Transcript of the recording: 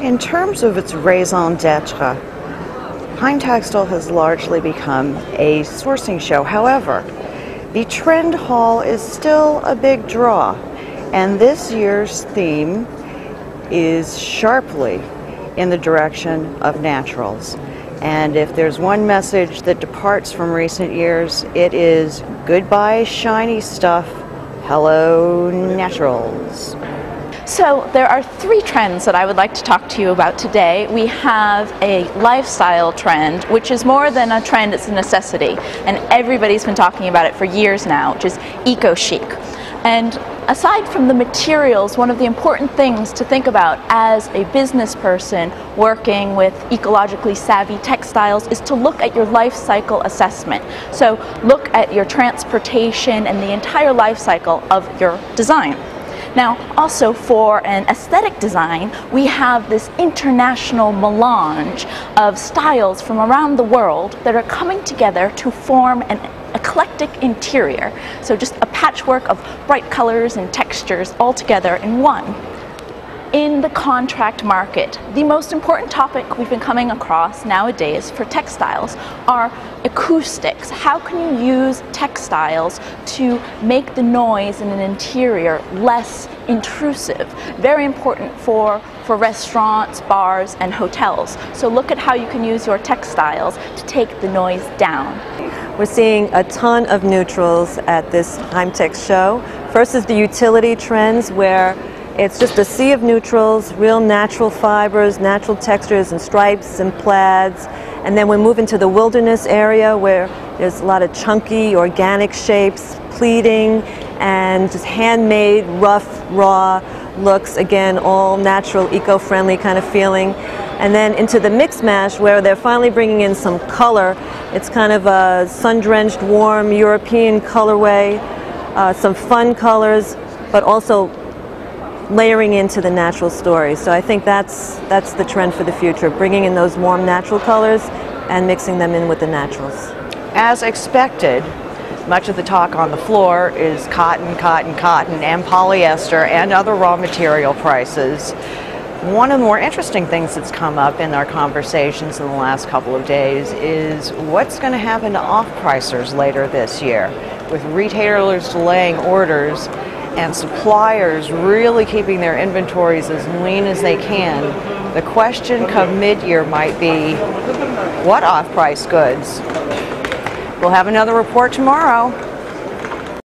In terms of its raison d'etre, Heimtextil has largely become a sourcing show. However, the trend hall is still a big draw, and this year's theme is sharply in the direction of naturals. And if there's one message that departs from recent years, it is goodbye shiny stuff, hello naturals. So there are three trends that I would like to talk to you about today. We have a lifestyle trend, which is more than a trend, it's a necessity. And everybody's been talking about it for years now, which is eco-chic. And aside from the materials, one of the important things to think about as a business person working with ecologically savvy textiles is to look at your life cycle assessment. So look at your transportation and the entire life cycle of your design. Now, also for an aesthetic design, we have this international melange of styles from around the world that are coming together to form an eclectic interior. So just a patchwork of bright colors and textures all together in one. In the contract market, the most important topic we've been coming across nowadays for textiles are acoustics. How can you use textiles to make the noise in an interior less intrusive? Very important for restaurants, bars, and hotels. So look at how you can use your textiles to take the noise down. We're seeing a ton of neutrals at this Heimtex show. First is the utility trends, where it's just a sea of neutrals, real natural fibers, natural textures and stripes and plaids. And then we move into the wilderness area where there's a lot of chunky, organic shapes, pleating, and just handmade, rough, raw looks. Again, all natural, eco-friendly kind of feeling. And then into the mix mash, where they're finally bringing in some color. It's kind of a sun-drenched, warm European colorway, some fun colors, but also layering into the natural story. So I think that's the trend for the future, bringing in those warm natural colors and mixing them in with the naturals. As expected, much of the talk on the floor is cotton, cotton, cotton, and polyester and other raw material prices. One of the more interesting things that's come up in our conversations in the last couple of days is what's going to happen to off-pricers later this year, with retailers delaying orders and suppliers really keeping their inventories as lean as they can. The question come mid-year might be, what off-price goods? We'll have another report tomorrow.